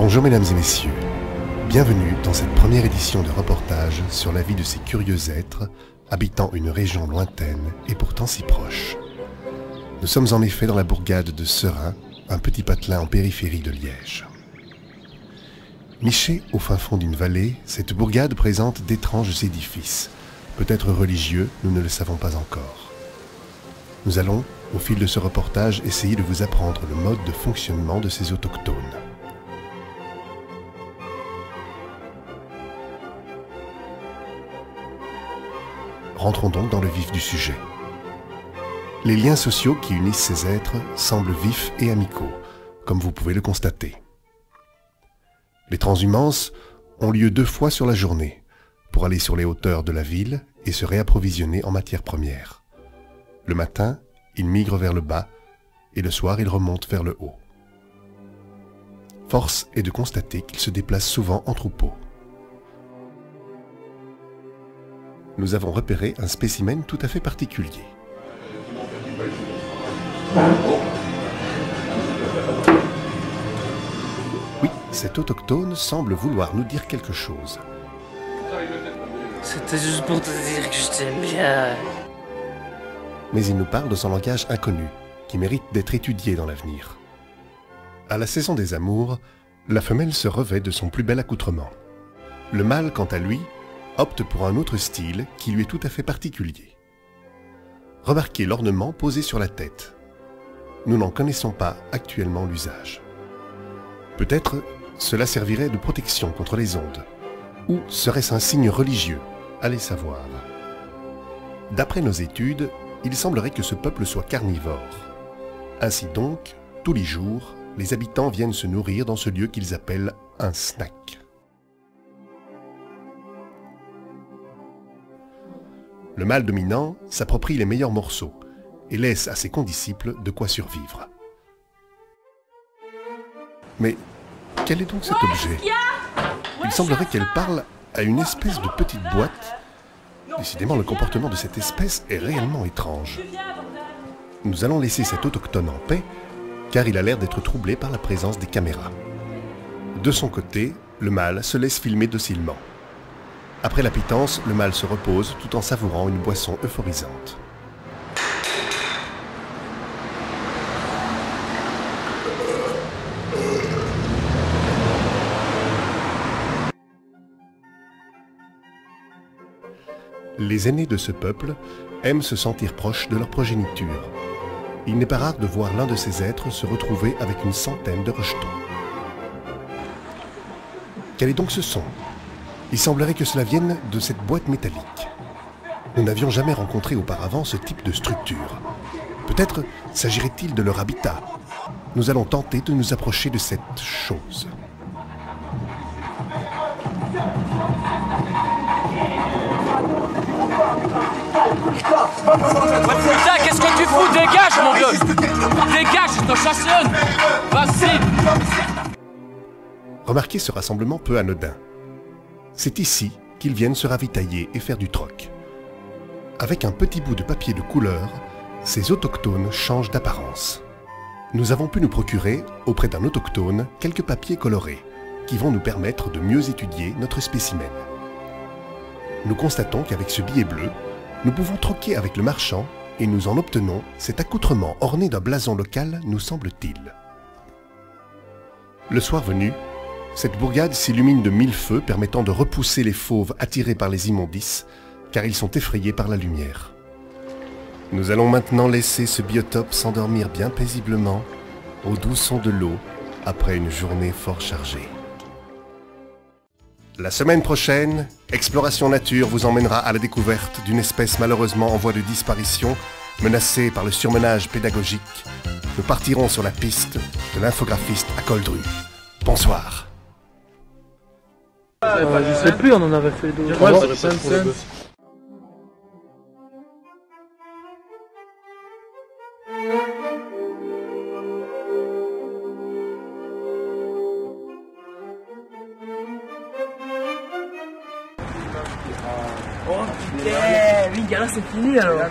Bonjour mesdames et messieurs, bienvenue dans cette première édition de reportage sur la vie de ces curieux êtres habitant une région lointaine et pourtant si proche. Nous sommes en effet dans la bourgade de Serein, un petit patelin en périphérie de Liège. Nichée au fin fond d'une vallée, cette bourgade présente d'étranges édifices. Peut-être religieux, nous ne le savons pas encore. Nous allons, au fil de ce reportage, essayer de vous apprendre le mode de fonctionnement de ces autochtones. Rentrons donc dans le vif du sujet. Les liens sociaux qui unissent ces êtres semblent vifs et amicaux, comme vous pouvez le constater. Les transhumances ont lieu 2 fois sur la journée, pour aller sur les hauteurs de la ville et se réapprovisionner en matières premières. Le matin, ils migrent vers le bas, et le soir, ils remontent vers le haut. Force est de constater qu'ils se déplacent souvent en troupeau. Nous avons repéré un spécimen tout à fait particulier. Oui, cet autochtone semble vouloir nous dire quelque chose. C'était juste pour te dire que je t'aime bien. Mais il nous parle de son langage inconnu, qui mérite d'être étudié dans l'avenir. À la saison des amours, la femelle se revêt de son plus bel accoutrement. Le mâle, quant à lui, opte pour un autre style qui lui est tout à fait particulier. Remarquez l'ornement posé sur la tête. Nous n'en connaissons pas actuellement l'usage. Peut-être cela servirait de protection contre les ondes. Ou serait-ce un signe religieux? Allez savoir. D'après nos études, il semblerait que ce peuple soit carnivore. Ainsi donc, tous les jours, les habitants viennent se nourrir dans ce lieu qu'ils appellent un snack. Le mâle dominant s'approprie les meilleurs morceaux et laisse à ses condisciples de quoi survivre. Mais quel est donc cet objet? Il semblerait qu'elle parle à une espèce de petite boîte. Décidément, le comportement de cette espèce est réellement étrange. Nous allons laisser cet autochtone en paix, car il a l'air d'être troublé par la présence des caméras. De son côté, le mâle se laisse filmer docilement. Après la pitance, le mâle se repose tout en savourant une boisson euphorisante. Les aînés de ce peuple aiment se sentir proches de leur progéniture. Il n'est pas rare de voir l'un de ces êtres se retrouver avec une centaine de rejetons. Quel est donc ce son? Il semblerait que cela vienne de cette boîte métallique. Nous n'avions jamais rencontré auparavant ce type de structure. Peut-être s'agirait-il de leur habitat. Nous allons tenter de nous approcher de cette chose. Putain, qu'est-ce que tu fous? Dégage, mon gueule! Dégage, je te chassonne! Vas-y! Remarquez ce rassemblement peu anodin. C'est ici qu'ils viennent se ravitailler et faire du troc. Avec un petit bout de papier de couleur, ces autochtones changent d'apparence. Nous avons pu nous procurer, auprès d'un autochtone, quelques papiers colorés, qui vont nous permettre de mieux étudier notre spécimen. Nous constatons qu'avec ce billet bleu, nous pouvons troquer avec le marchand et nous en obtenons cet accoutrement orné d'un blason local, nous semble-t-il. Le soir venu, cette bourgade s'illumine de 1000 feux permettant de repousser les fauves attirés par les immondices, car ils sont effrayés par la lumière. Nous allons maintenant laisser ce biotope s'endormir bien paisiblement au doux son de l'eau après une journée fort chargée. La semaine prochaine, Exploration Nature vous emmènera à la découverte d'une espèce malheureusement en voie de disparition, menacée par le surmenage pédagogique. Nous partirons sur la piste de l'infographiste à Coldru. Bonsoir. Je sais plus, on en avait fait d'autres. Ouais, oh putain, oui, gars, c'est fini alors.